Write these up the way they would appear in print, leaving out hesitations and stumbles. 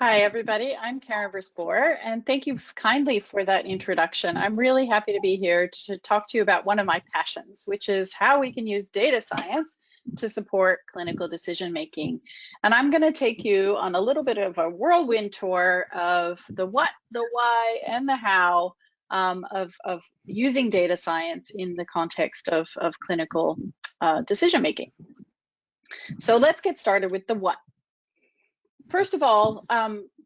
Hi, everybody. I'm Karin Verspoor, and thank you kindly for that introduction. I'm really happy to be here to talk to you about one of my passions, which is how we can use data science to support clinical decision making. And I'm going to take you on a little bit of a whirlwind tour of the what, the why, and the how of using data science in the context of clinical decision making. So let's get started with the what. First of all,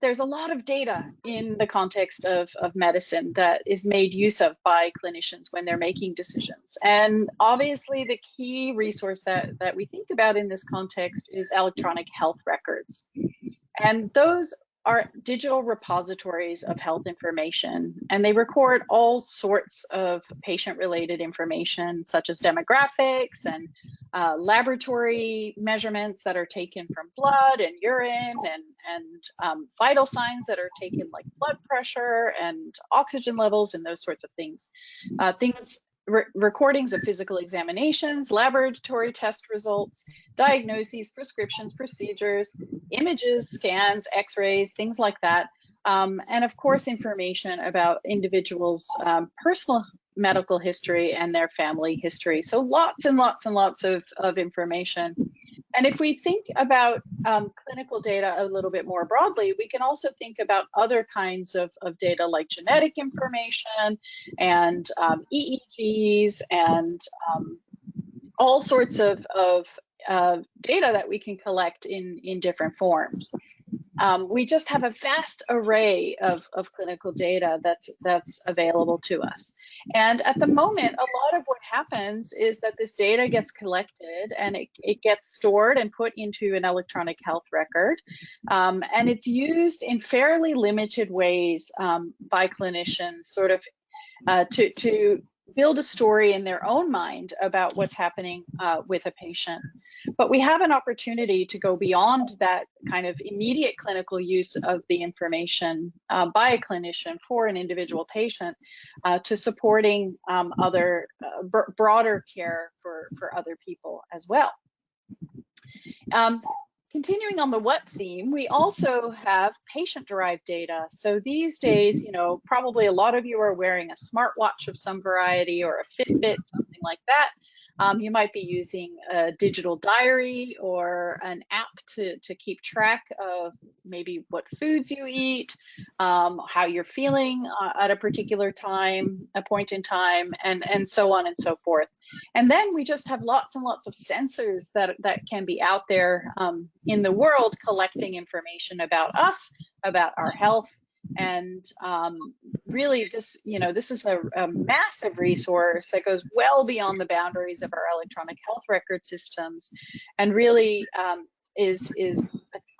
there's a lot of data in the context of medicine that is made use of by clinicians when they're making decisions. And obviously, the key resource that we think about in this context is electronic health records. And those are digital repositories of health information, and they record all sorts of patient-related information, such as demographics and laboratory measurements that are taken from blood and urine, and vital signs that are taken, like blood pressure and oxygen levels and those sorts of things. Recordings of physical examinations, laboratory test results, diagnoses, prescriptions, procedures, images, scans, x-rays, things like that. And of course, information about individuals' personal medical history and their family history. So lots and lots and lots of information. And if we think about clinical data a little bit more broadly, we can also think about other kinds of data like genetic information and EEGs and all sorts of data that we can collect in different forms. We just have a vast array of clinical data that's available to us. And at the moment, a lot of what happens is that this data gets collected and it gets stored and put into an electronic health record. And it's used in fairly limited ways by clinicians, sort of to build a story in their own mind about what's happening with a patient. But we have an opportunity to go beyond that kind of immediate clinical use of the information by a clinician for an individual patient to supporting other broader care for other people as well. Continuing on the what theme, we also have patient-derived data. So these days, probably a lot of you are wearing a smartwatch of some variety or a Fitbit, something like that. You might be using a digital diary or an app to keep track of maybe what foods you eat, how you're feeling at a particular time, a point in time, and so on and so forth. And then we just have lots and lots of sensors that can be out there in the world collecting information about us, about our health. And really, this is a massive resource that goes well beyond the boundaries of our electronic health record systems, and really is an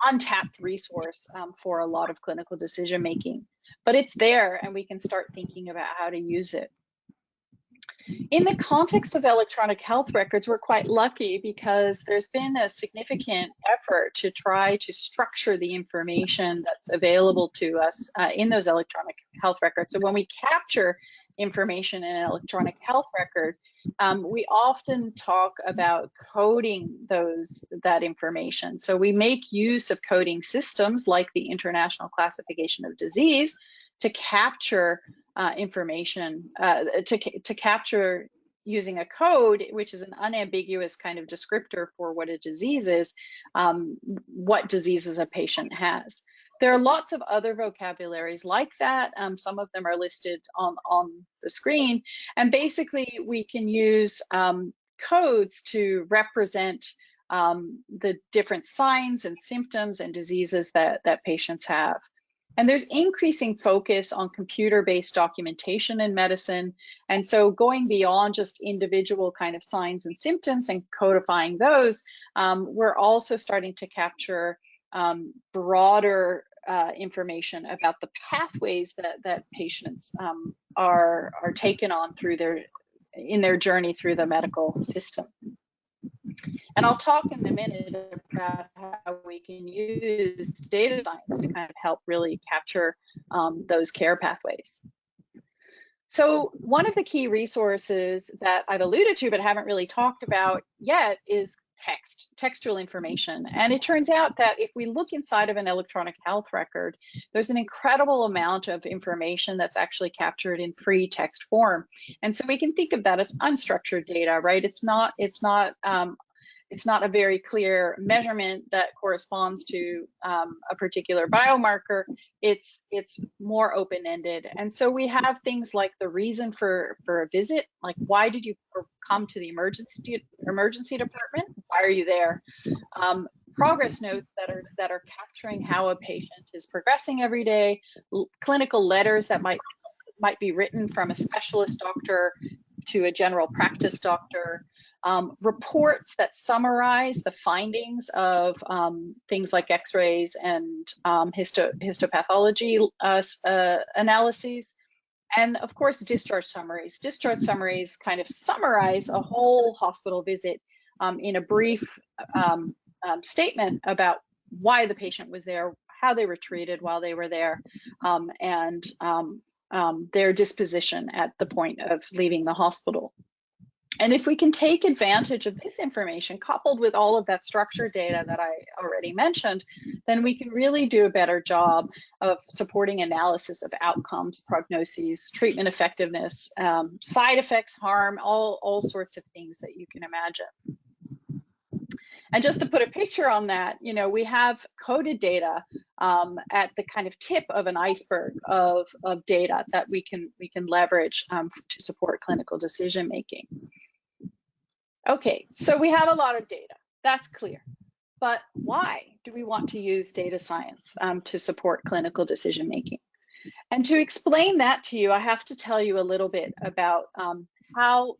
untapped resource for a lot of clinical decision making. But it's there, and we can start thinking about how to use it. In the context of electronic health records, we're quite lucky because there's been a significant effort to try to structure the information that's available to us in those electronic health records. So when we capture information in an electronic health record, we often talk about coding that information. So we make use of coding systems like the International Classification of Disease to capture information, to capture using a code, which is an unambiguous kind of descriptor for what a disease is, what diseases a patient has. There are lots of other vocabularies like that. Some of them are listed on the screen. And basically, we can use codes to represent the different signs and symptoms and diseases that patients have. And there's increasing focus on computer-based documentation in medicine. And so going beyond just individual kind of signs and symptoms and codifying those, we're also starting to capture broader information about the pathways that patients are taken on in their journey through the medical system. And I'll talk in a minute about how we can use data science to kind of help really capture those care pathways. So one of the key resources that I've alluded to but haven't really talked about yet is textual information. And it turns out that if we look inside of an electronic health record, there's an incredible amount of information that's actually captured in free text form. And so we can think of that as unstructured data, right? It's not a very clear measurement that corresponds to a particular biomarker. It's more open-ended. And so we have things like the reason for a visit, like why did you come to the emergency department? Why are you there? Progress notes that are capturing how a patient is progressing every day, clinical letters that might be written from a specialist doctor to a general practice doctor, reports that summarize the findings of things like x-rays and histopathology analyses, and of course discharge summaries. Discharge summaries kind of summarize a whole hospital visit in a brief statement about why the patient was there, how they were treated while they were there, and their disposition at the point of leaving the hospital. And if we can take advantage of this information coupled with all of that structured data that I already mentioned, then we can really do a better job of supporting analysis of outcomes, prognoses, treatment effectiveness, side effects, harm, all sorts of things that you can imagine. And just to put a picture on that, you know, we have coded data at the kind of tip of an iceberg of data that we can leverage to support clinical decision making. Okay, so we have a lot of data, that's clear. But why do we want to use data science to support clinical decision making? And to explain that to you, I have to tell you a little bit about how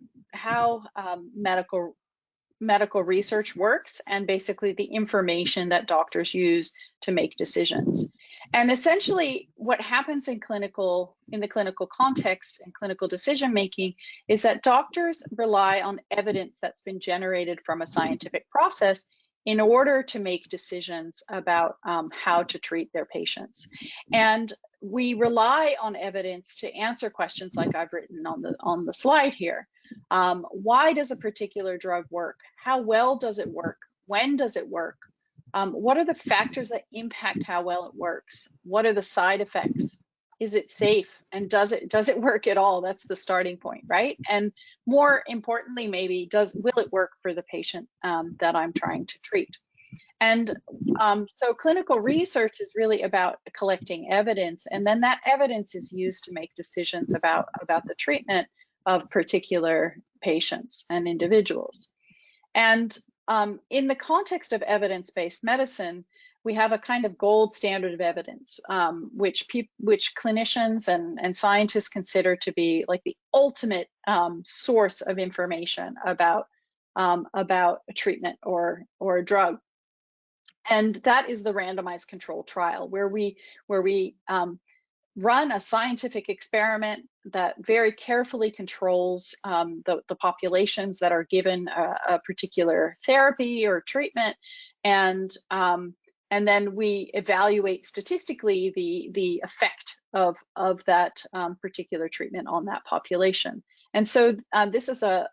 medical research works, and basically the information that doctors use to make decisions. And essentially what happens in the clinical context and clinical decision making is that doctors rely on evidence that's been generated from a scientific process in order to make decisions about how to treat their patients. And we rely on evidence to answer questions like I've written on the slide here. Why does a particular drug work? How well does it work? When does it work? What are the factors that impact how well it works? What are the side effects? Is it safe? And does it work at all? That's the starting point, right? And more importantly, maybe, will it work for the patient that I'm trying to treat? And so clinical research is really about collecting evidence, and then that evidence is used to make decisions about the treatment of particular patients and individuals. And in the context of evidence-based medicine, we have a kind of gold standard of evidence, which clinicians and scientists consider to be like the ultimate source of information about a treatment or a drug. And that is the randomized controlled trial, where we run a scientific experiment that very carefully controls the populations that are given a particular therapy or treatment, and then we evaluate statistically the effect of that particular treatment on that population. And so this is a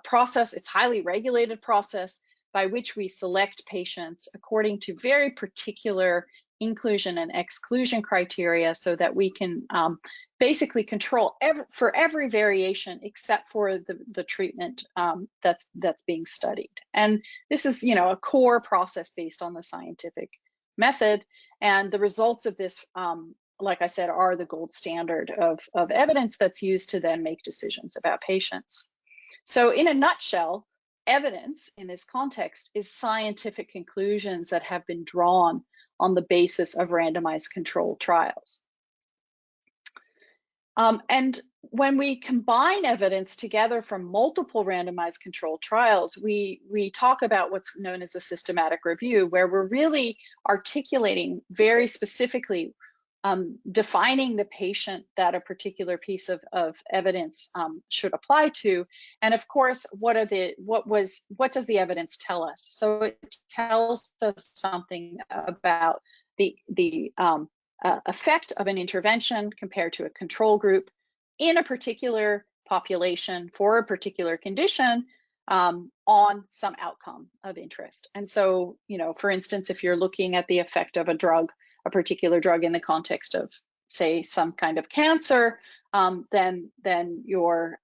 process. It's a highly regulated process by which we select patients according to very particular inclusion and exclusion criteria, so that we can basically control for every variation except for the treatment that's being studied. And this is, you know, a core process based on the scientific method, and the results of this, like I said, are the gold standard of evidence that's used to then make decisions about patients. So in a nutshell, evidence in this context is scientific conclusions that have been drawn on the basis of randomized controlled trials. And when we combine evidence together from multiple randomized controlled trials, we talk about what's known as a systematic review, where we're really articulating very specifically, defining the patient that a particular piece of evidence should apply to. And of course, what does the evidence tell us? So it tells us something about the effect of an intervention compared to a control group in a particular population for a particular condition on some outcome of interest. And so, for instance, if you're looking at the effect of a drug, a particular drug in the context of, say, some kind of cancer, then your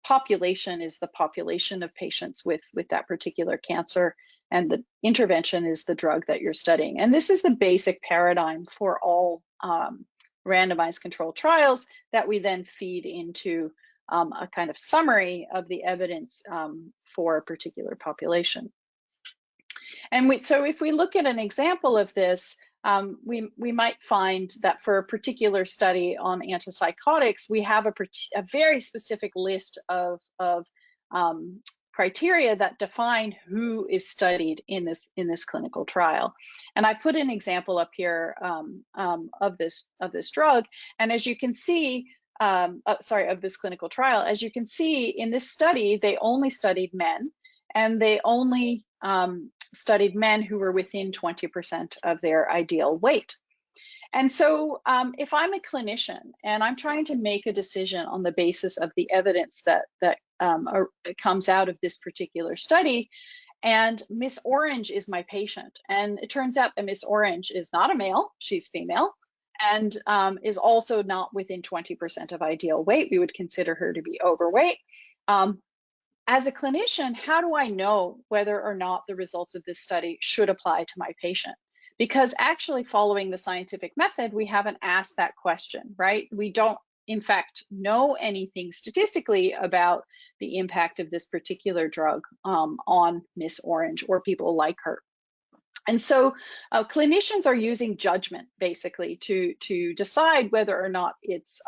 population is the population of patients with that particular cancer, and the intervention is the drug that you're studying. And this is the basic paradigm for all randomized controlled trials that we then feed into a kind of summary of the evidence for a particular population. And so if we look at an example of this, we might find that for a particular study on antipsychotics, we have a very specific list of criteria that define who is studied in this clinical trial. And I put an example up here of this drug, and as you can see, of this clinical trial, as you can see in this study, they only studied men, and they only studied men who were within 20% of their ideal weight. And so if I'm a clinician and I'm trying to make a decision on the basis of the evidence that comes out of this particular study, and Miss Orange is my patient, and it turns out that Miss Orange is not a male, she's female, and is also not within 20% of ideal weight. We would consider her to be overweight. As a clinician, how do I know whether or not the results of this study should apply to my patient? Because actually, following the scientific method, we haven't asked that question, right? We don't, in fact, know anything statistically about the impact of this particular drug on Miss Orange or people like her. And so clinicians are using judgment, basically, to decide whether or not it's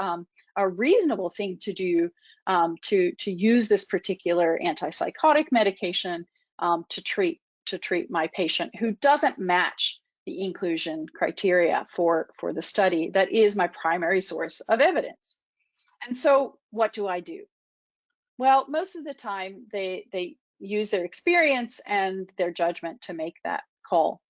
a reasonable thing to do to use this particular antipsychotic medication to treat my patient who doesn't match the inclusion criteria for the study that is my primary source of evidence. And so what do I do? Well, most of the time they use their experience and their judgment to make that call.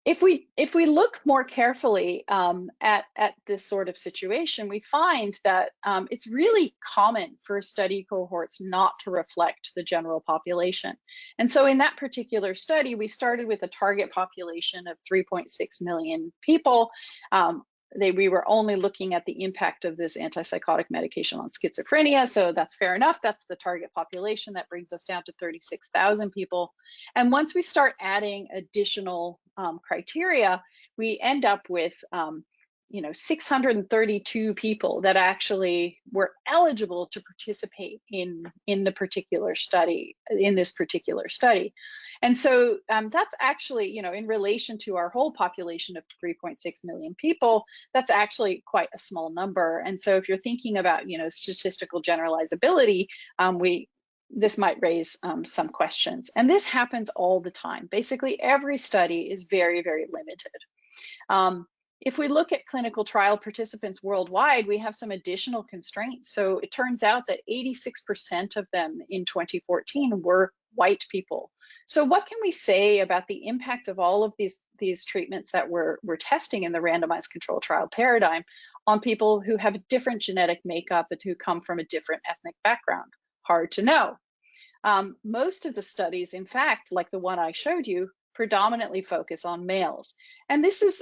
If we look more carefully at this sort of situation, we find that it's really common for study cohorts not to reflect the general population. And so in that particular study, we started with a target population of 3.6 million people. We were only looking at the impact of this antipsychotic medication on schizophrenia, so that's fair enough. That's the target population. That brings us down to 36,000 people. And once we start adding additional criteria, we end up with 632 people that actually were eligible to participate in the particular study, in this particular study. And so that's actually, in relation to our whole population of 3.6 million people, that's actually quite a small number. And so if you're thinking about, statistical generalizability, this might raise some questions. And this happens all the time. Basically, every study is very, very limited. If we look at clinical trial participants worldwide, we have some additional constraints. So it turns out that 86% of them in 2014 were white people. So what can we say about the impact of all of these treatments that we're testing in the randomized control trial paradigm on people who have a different genetic makeup and who come from a different ethnic background? Hard to know. Most of the studies, in fact, like the one I showed you, predominantly focus on males. And this is,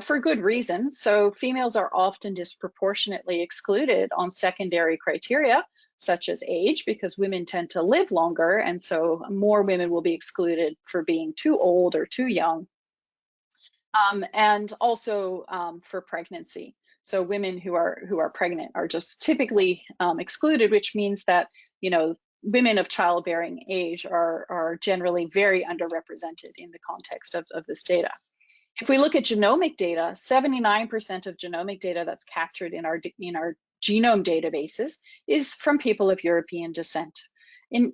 for good reason. So females are often disproportionately excluded on secondary criteria, such as age, because women tend to live longer. And so more women will be excluded for being too old or too young. And also for pregnancy. So women who are pregnant are just typically excluded, which means that, women of childbearing age are generally very underrepresented in the context of this data. If we look at genomic data, 79% of genomic data that's captured in our genome databases is from people of European descent,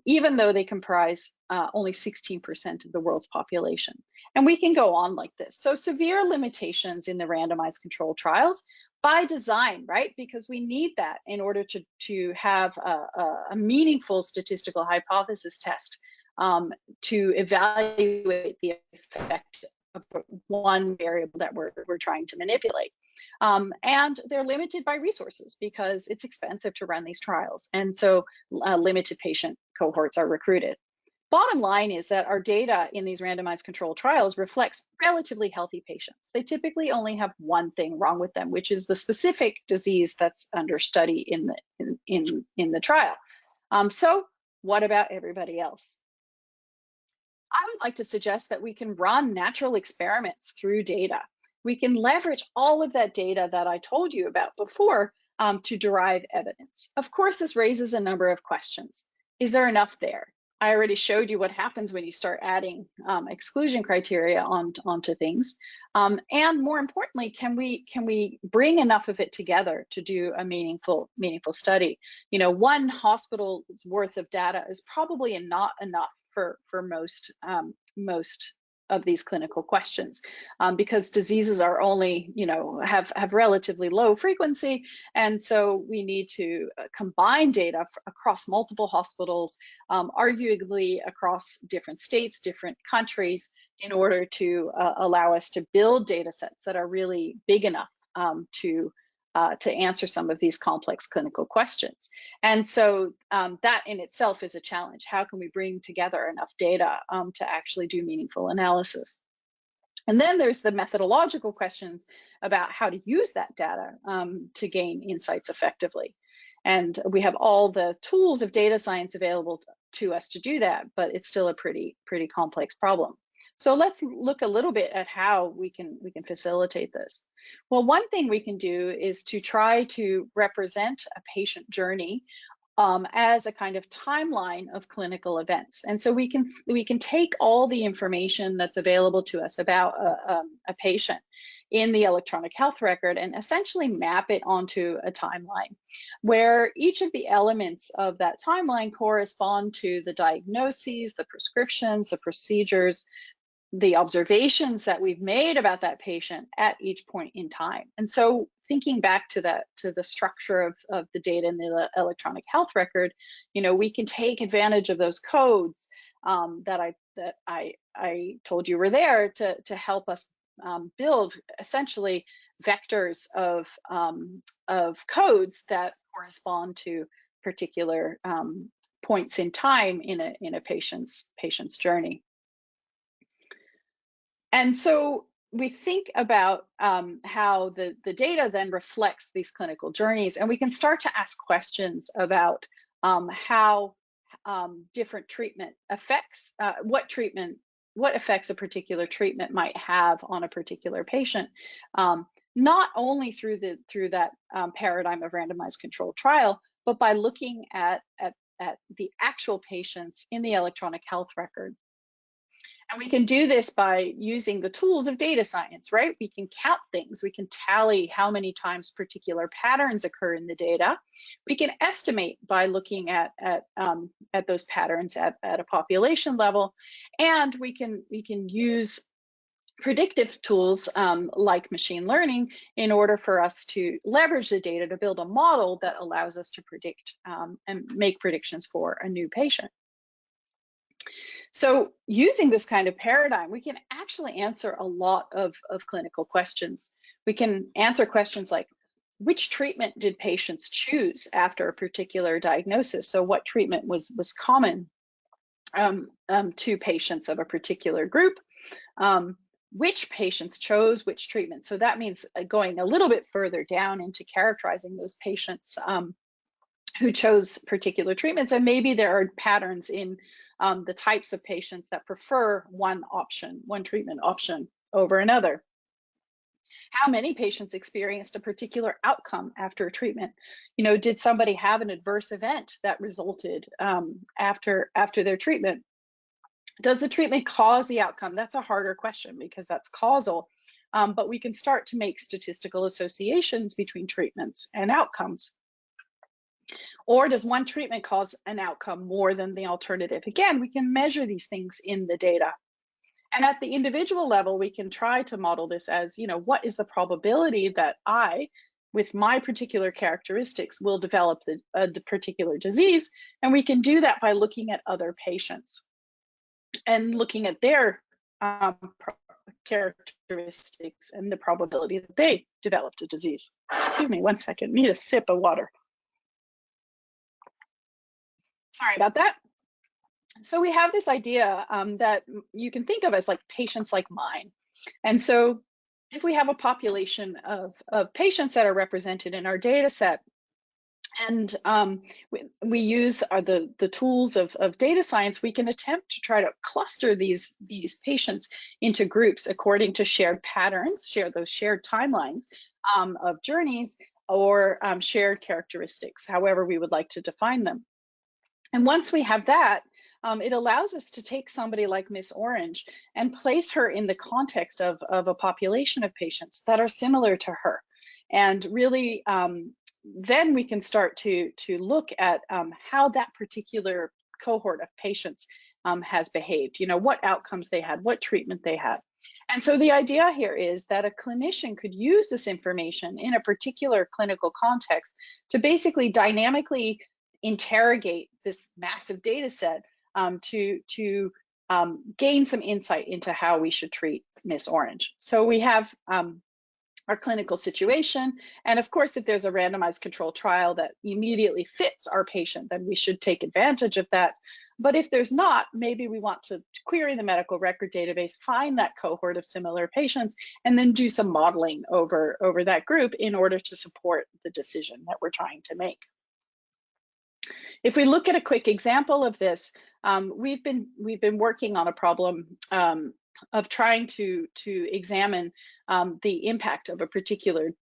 even though they comprise only 16% of the world's population. And we can go on like this. So severe limitations in the randomized control trials by design, right? Because we need that in order to have a meaningful statistical hypothesis test to evaluate the effect one variable that we're trying to manipulate. And they're limited by resources because it's expensive to run these trials. And so limited patient cohorts are recruited. Bottom line is that our data in these randomized controlled trials reflects relatively healthy patients. They typically only have one thing wrong with them, which is the specific disease that's under study in the trial. So what about everybody else? I would like to suggest that we can run natural experiments through data. We can leverage all of that data that I told you about before to derive evidence. Of course, this raises a number of questions. Is there enough there? I already showed you what happens when you start adding exclusion criteria onto things. And more importantly, can we bring enough of it together to do a meaningful study? You know, one hospital's worth of data is probably not enough for most of these clinical questions, because diseases are only, you know, have relatively low frequency, and so we need to combine data across multiple hospitals, arguably across different states, different countries, in order to allow us to build data sets that are really big enough to answer some of these complex clinical questions. And so that in itself is a challenge. How can we bring together enough data to actually do meaningful analysis? And then there's the methodological questions about how to use that data to gain insights effectively. And we have all the tools of data science available to us to do that, but it's still a pretty complex problem. So let's look a little bit at how we can facilitate this. Well, one thing we can do is to try to represent a patient journey as a kind of timeline of clinical events. And so we can take all the information that's available to us about a patient in the electronic health record and essentially map it onto a timeline where each of the elements of that timeline correspond to the diagnoses, the prescriptions, the procedures, the observations that we've made about that patient at each point in time. And so thinking back to the structure of the data in the electronic health record, you know, we can take advantage of those codes that I told you were there to help us build essentially vectors of codes that correspond to particular points in time in a patient's journey. And so we think about how the data then reflects these clinical journeys, and we can start to ask questions about how different treatment affects, what effects a particular treatment might have on a particular patient, not only through that paradigm of randomized controlled trial, but by looking at the actual patients in the electronic health record. And we can do this by using the tools of data science, right? We can count things. We can tally how many times particular patterns occur in the data. We can estimate by looking at those patterns at a population level. And we can use predictive tools like machine learning in order for us to leverage the data to build a model that allows us to predict and make predictions for a new patient. So using this kind of paradigm, we can actually answer a lot of clinical questions. We can answer questions like, which treatment did patients choose after a particular diagnosis? So what treatment was common to patients of a particular group? Which patients chose which treatment? So that means going a little bit further down into characterizing those patients who chose particular treatments, and maybe there are patterns in the types of patients that prefer one treatment option over another. How many patients experienced a particular outcome after a treatment? You know, did somebody have an adverse event that resulted after their treatment? Does the treatment cause the outcome? That's a harder question because that's causal, but we can start to make statistical associations between treatments and outcomes. Or does one treatment cause an outcome more than the alternative? Again, we can measure these things in the data. And at the individual level, we can try to model this as, you know, what is the probability that I, with my particular characteristics, will develop the particular disease? And we can do that by looking at other patients and looking at their characteristics and the probability that they developed a disease. Excuse me, one second, need a sip of water. Sorry about that. So we have this idea that you can think of as like patients like mine. And so if we have a population of patients that are represented in our data set, and we use the tools of data science, we can attempt to try to cluster these patients into groups according to shared patterns, those shared timelines of journeys, or shared characteristics, however we would like to define them. And once we have that, it allows us to take somebody like Miss Orange and place her in the context of a population of patients that are similar to her. And really, then we can start to look at how that particular cohort of patients has behaved, what outcomes they had, what treatment they had. And so the idea here is that a clinician could use this information in a particular clinical context to basically dynamically interrogate this massive data set to gain some insight into how we should treat Miss Orange. So we have our clinical situation, and of course, if there's a randomized controlled trial that immediately fits our patient, then we should take advantage of that. But if there's not, maybe we want to query the medical record database, find that cohort of similar patients, and then do some modeling over that group in order to support the decision that we're trying to make. If we look at a quick example of this, we've been working on a problem of trying to examine the impact of a particular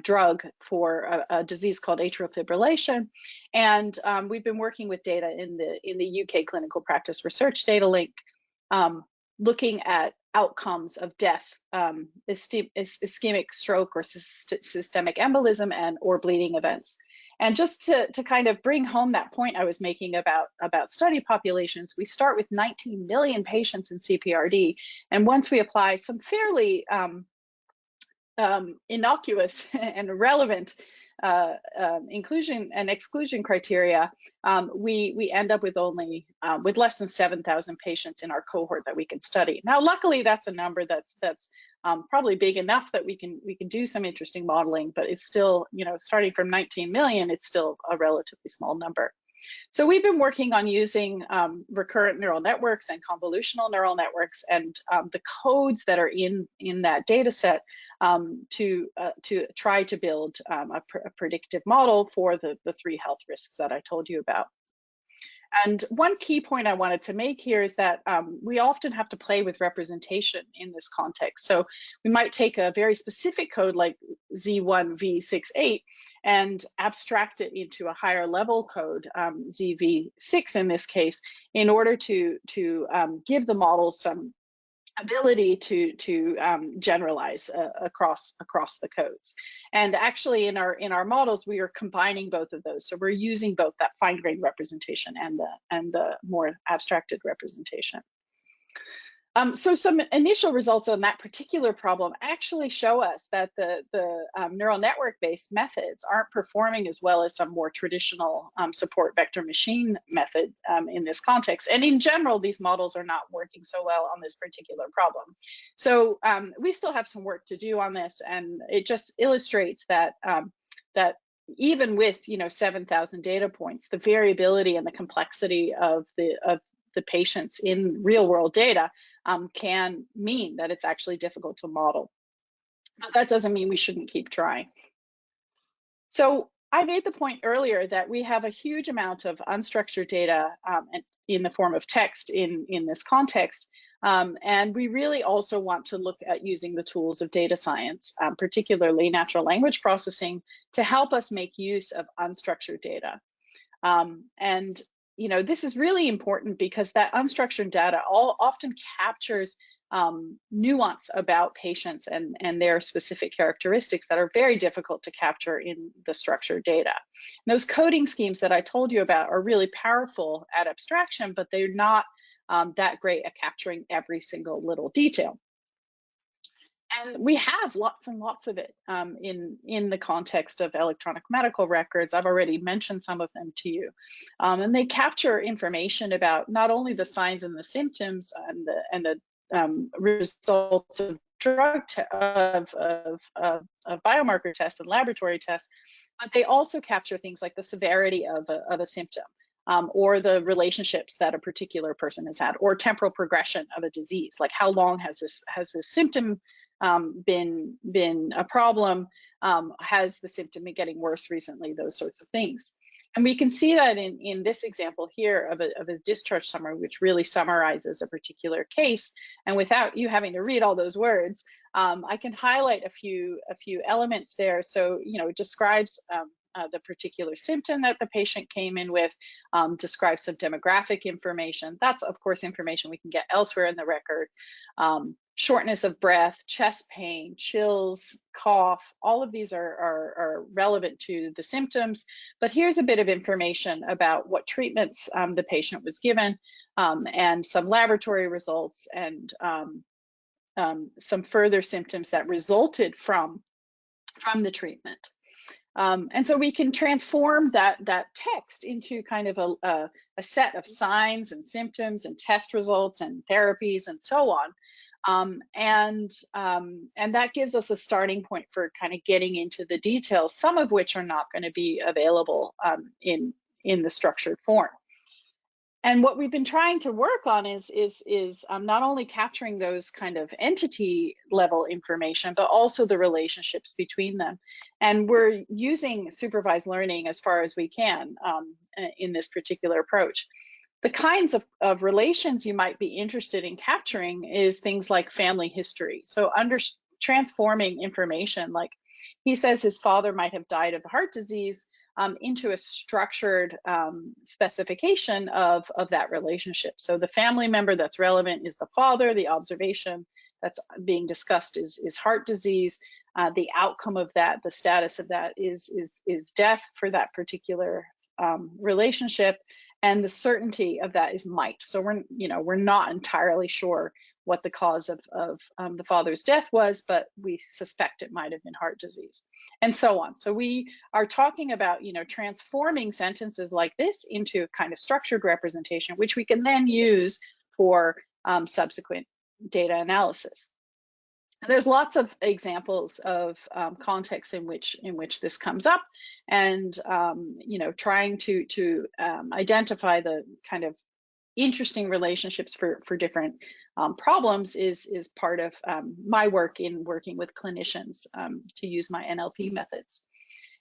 drug for a disease called atrial fibrillation, and we've been working with data in the UK Clinical Practice Research Data Link, looking at outcomes of death, ischemic stroke or systemic embolism or bleeding events. And just to kind of bring home that point I was making about study populations, we start with 19 million patients in CPRD. And once we apply some fairly innocuous and relevant inclusion and exclusion criteria, we end up with only with less than 7,000 patients in our cohort that we can study. Now, luckily, that's a number that's probably big enough that we can do some interesting modeling, but it's still, starting from 19 million, it's still a relatively small number. So we've been working on using recurrent neural networks and convolutional neural networks and the codes that are in that data set to try to build a predictive model for the 3 health risks that I told you about. And one key point I wanted to make here is that we often have to play with representation in this context. So we might take a very specific code like Z1V68 and abstract it into a higher level code, ZV6 in this case, in order to give the model some ability to generalize across the codes. And actually in our models, we are combining both of those. So we're using both that fine-grained representation and the more abstracted representation. So some initial results on that particular problem actually show us that the neural network-based methods aren't performing as well as some more traditional support vector machine method in this context. And in general, these models are not working so well on this particular problem. So we still have some work to do on this, and it just illustrates that that even with 7,000 data points, the variability and the complexity of the patients in real world data can mean that it's actually difficult to model. But that doesn't mean we shouldn't keep trying. So I made the point earlier that we have a huge amount of unstructured data in the form of text in this context. And we really also want to look at using the tools of data science, particularly natural language processing, to help us make use of unstructured data. And this is really important because that unstructured data often captures nuance about patients and their specific characteristics that are very difficult to capture in the structured data. And those coding schemes that I told you about are really powerful at abstraction, but they're not that great at capturing every single little detail. And we have lots and lots of it in the context of electronic medical records. I've already mentioned some of them to you. And they capture information about not only the signs and the symptoms and the results of of biomarker tests and laboratory tests, but they also capture things like the severity of a symptom, or the relationships that a particular person has had, or temporal progression of a disease, like how long has this symptom been a problem, has the symptom been getting worse recently, those sorts of things. And we can see that in this example here of a discharge summary, which really summarizes a particular case. And without you having to read all those words, I can highlight a few elements there. So, it describes the particular symptom that the patient came in with, describes some demographic information. That's, of course, information we can get elsewhere in the record. Shortness of breath, chest pain, chills, cough, all of these are relevant to the symptoms. But here's a bit of information about what treatments the patient was given, and some laboratory results, and some further symptoms that resulted from the treatment. And so we can transform that text into kind of a set of signs and symptoms and test results and therapies and so on. And that gives us a starting point for kind of getting into the details, some of which are not going to be available in the structured form. And what we've been trying to work on is not only capturing those kind of entity level information, but also the relationships between them. And we're using supervised learning as far as we can in this particular approach. The kinds of relations you might be interested in capturing is things like family history. So transforming information, like he says his father might have died of heart disease, into a structured specification of that relationship. So the family member that's relevant is the father, the observation that's being discussed is heart disease, the outcome of that, the status of that is death for that particular relationship, and the certainty of that is might. So we're not entirely sure what the cause of the father's death was, but we suspect it might have been heart disease, and so on. So we are talking about transforming sentences like this into kind of structured representation, which we can then use for subsequent data analysis. There's lots of examples of contexts in which this comes up, and trying to identify the kind of interesting relationships for different problems is part of my work in working with clinicians to use my NLP methods.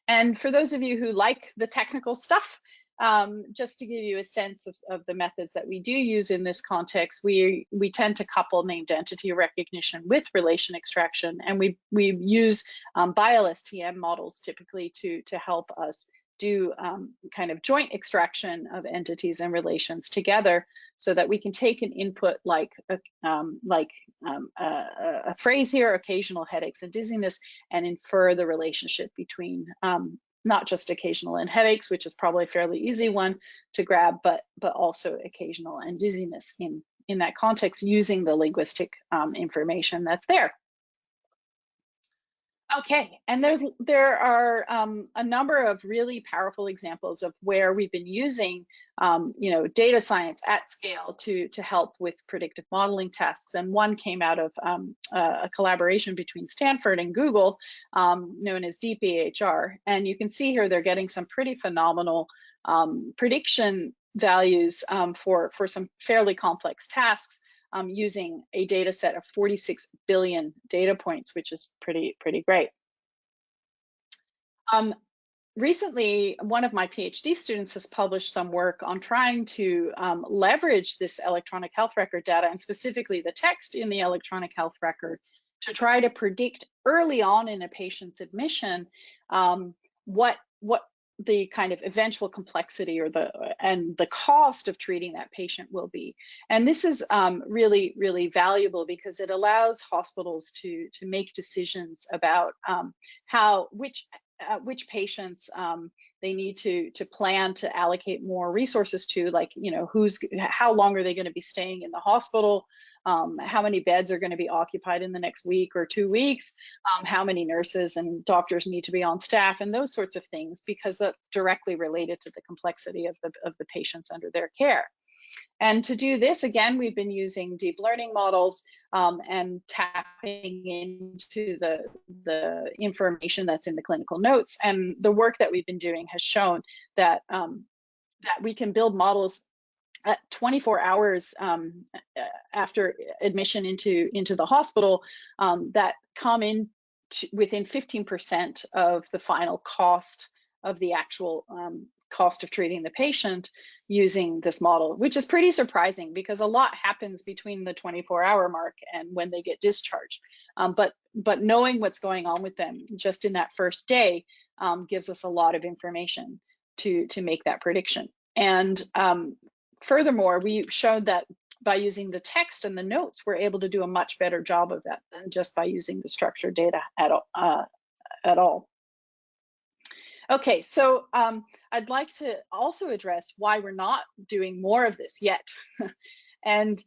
And for those of you who like the technical stuff, just to give you a sense of the methods that we do use in this context, we tend to couple named entity recognition with relation extraction, and we use BIOS-TM models typically to help us do kind of joint extraction of entities and relations together, so that we can take an input like a phrase here, occasional headaches and dizziness, and infer the relationship between not just occasional and headaches, which is probably a fairly easy one to grab, but also occasional and dizziness in that context, using the linguistic information that's there. Okay, and there are a number of really powerful examples of where we've been using data science at scale to help with predictive modeling tasks. And one came out of a collaboration between Stanford and Google, known as DeepAHR. And you can see here they're getting some pretty phenomenal prediction values for some fairly complex tasks, using a data set of 46 billion data points, which is pretty great. Recently, one of my PhD students has published some work on trying to leverage this electronic health record data, and specifically the text in the electronic health record, to try to predict early on in a patient's admission what the kind of eventual complexity or the cost of treating that patient will be. And this is really valuable, because it allows hospitals to make decisions about which patients they need to plan to allocate more resources to, like how long are they going to be staying in the hospital, how many beds are going to be occupied in the next week or 2 weeks, how many nurses and doctors need to be on staff, and those sorts of things, because that's directly related to the complexity of the patients under their care. And to do this, again, we've been using deep learning models and tapping into the information that's in the clinical notes. And the work that we've been doing has shown that, that we can build models at 24 hours after admission into the hospital that come in within 15% of the final cost of the actual cost of treating the patient using this model, which is pretty surprising because a lot happens between the 24-hour mark and when they get discharged. But knowing what's going on with them just in that first day gives us a lot of information to make that prediction. And furthermore, we showed that by using the text and the notes, we're able to do a much better job of that than just by using the structured data at all. Okay, so I'd like to also address why we're not doing more of this yet. And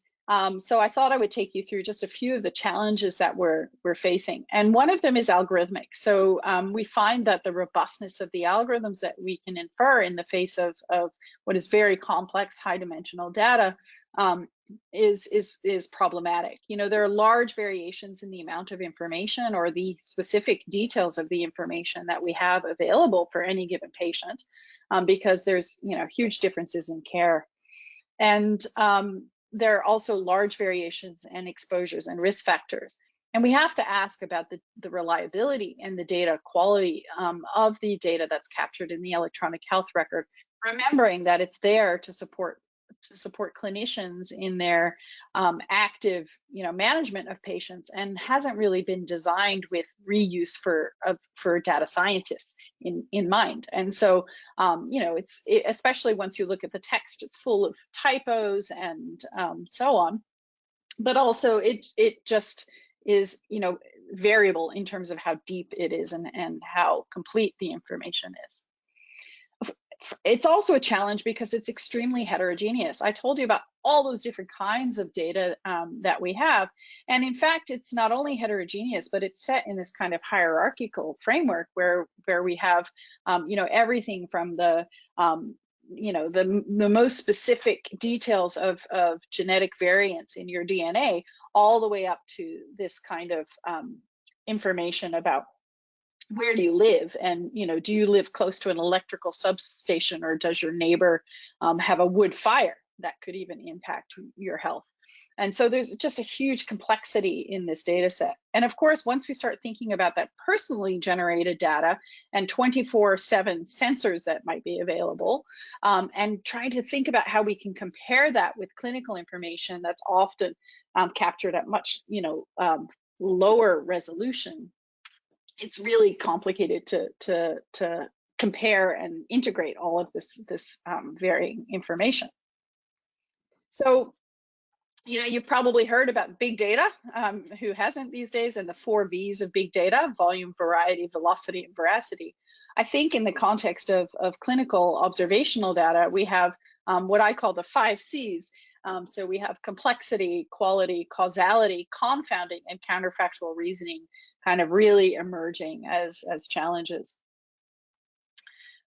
so I thought I would take you through just a few of the challenges that we're facing. And one of them is algorithmic. So we find that the robustness of the algorithms that we can infer in the face of what is very complex high-dimensional data is problematic. You know, there are large variations in the amount of information or the specific details of the information that we have available for any given patient because there's, you know, huge differences in care. And there are also large variations and exposures and risk factors. And we have to ask about the reliability and the data quality of the data that's captured in the electronic health record, remembering that it's there to support clinicians in their active, you know, management of patients, and hasn't really been designed with reuse for data scientists in mind. And so, you know, especially once you look at the text, it's full of typos and so on. But also, it just is, you know, variable in terms of how deep it is and how complete the information is. It's also a challenge because it's extremely heterogeneous. I told you about all those different kinds of data that we have. And in fact, it's not only heterogeneous, but it's set in this kind of hierarchical framework where we have, you know, everything from the, you know, the most specific details of genetic variants in your DNA, all the way up to this kind of information about where do you live, and, you know, do you live close to an electrical substation, or does your neighbor have a wood fire that could even impact your health? And so there's just a huge complexity in this data set. And of course, once we start thinking about that personally generated data and 24/7 sensors that might be available, and trying to think about how we can compare that with clinical information that's often captured at much, you know, lower resolution, it's really complicated to compare and integrate all of this varying information. So, you know, you've probably heard about big data. Who hasn't these days? And the 4 V's of big data: volume, variety, velocity, and veracity. I think in the context of clinical observational data, we have what I call the 5 C's. So we have complexity, quality, causality, confounding, and counterfactual reasoning kind of really emerging as challenges.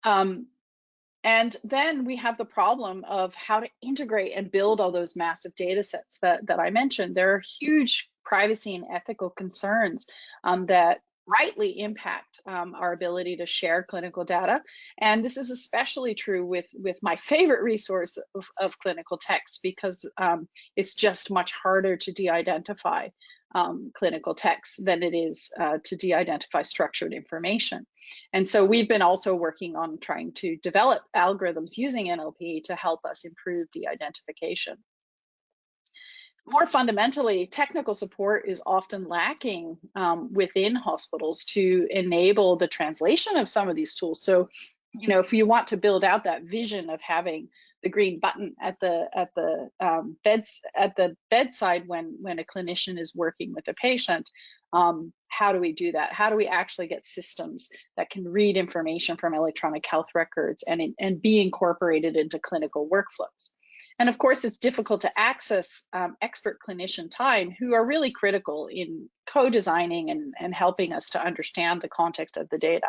And then we have the problem of how to integrate and build all those massive data sets that I mentioned. There are huge privacy and ethical concerns that rightly impact our ability to share clinical data. And this is especially true with my favorite resource of clinical text, because it's just much harder to de-identify clinical text than it is to de-identify structured information. And so we've been also working on trying to develop algorithms using NLP to help us improve de-identification. More fundamentally, technical support is often lacking within hospitals to enable the translation of some of these tools. So, you know, if you want to build out that vision of having the green button at the bedside when a clinician is working with a patient, how do we do that? How do we actually get systems that can read information from electronic health records and be incorporated into clinical workflows? And of course, it's difficult to access expert clinician time, who are really critical in co-designing and helping us to understand the context of the data.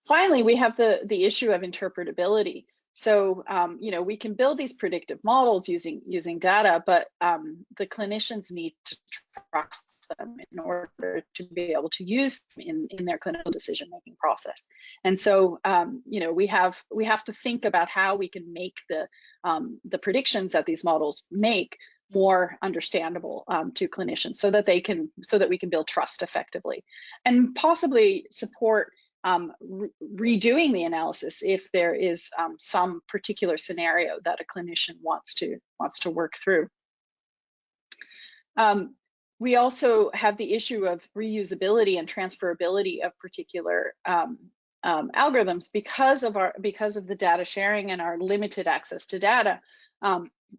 Finally, we have the issue of interpretability. So, you know, we can build these predictive models using data, but the clinicians need to trust them in order to be able to use them in their clinical decision-making process. And so, you know, we have to think about how we can make the predictions that these models make more understandable to clinicians, so that we can build trust effectively, and possibly support redoing the analysis if there is some particular scenario that a clinician wants to work through. We also have the issue of reusability and transferability of particular algorithms because of the data sharing and our limited access to data.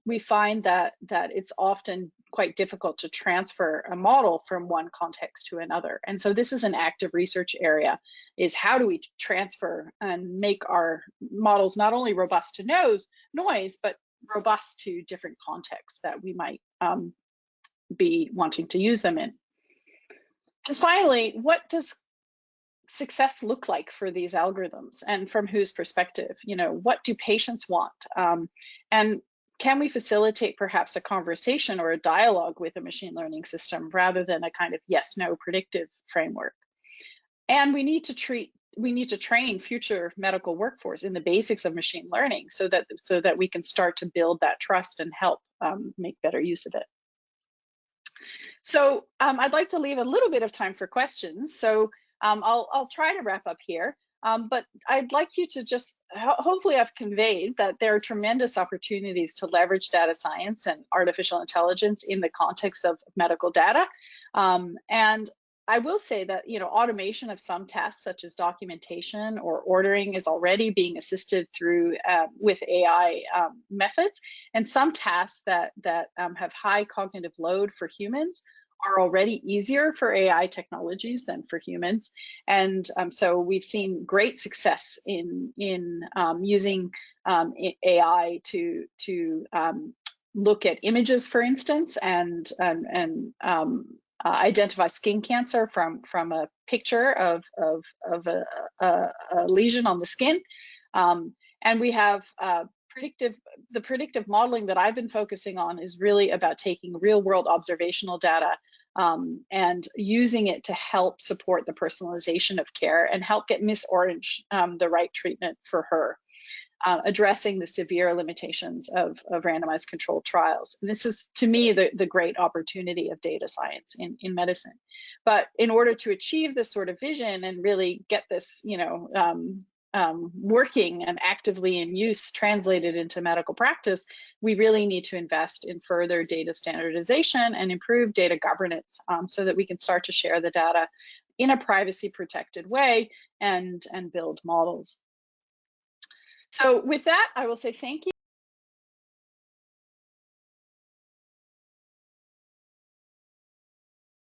We find that it's often quite difficult to transfer a model from one context to another. And so this is an active research area, is how do we transfer and make our models not only robust to noise, but robust to different contexts that we might be wanting to use them in. And finally, what does success look like for these algorithms, and from whose perspective? You know, what do patients want? And can we facilitate perhaps a conversation or a dialogue with a machine learning system rather than a kind of yes/no predictive framework? And we need to train future medical workforce in the basics of machine learning so that we can start to build that trust and help make better use of it. So I'd like to leave a little bit of time for questions. So I'll try to wrap up here. But I'd like you to just, hopefully I've conveyed that there are tremendous opportunities to leverage data science and artificial intelligence in the context of medical data. And I will say that, you know, automation of some tasks such as documentation or ordering is already being assisted through with AI methods. And some tasks that have high cognitive load for humans are already easier for AI technologies than for humans. And so we've seen great success in using AI to look at images, for instance, and identify skin cancer from a picture of a lesion on the skin. And we have the predictive modeling that I've been focusing on is really about taking real world observational data and using it to help support the personalization of care and help get Miss Orange the right treatment for her, addressing the severe limitations of randomized controlled trials. And this is, to me, the great opportunity of data science in medicine. But in order to achieve this sort of vision and really get this, you know, working and actively in use translated into medical practice, we really need to invest in further data standardization and improve data governance so that we can start to share the data in a privacy protected way and build models. So with that, I will say thank you.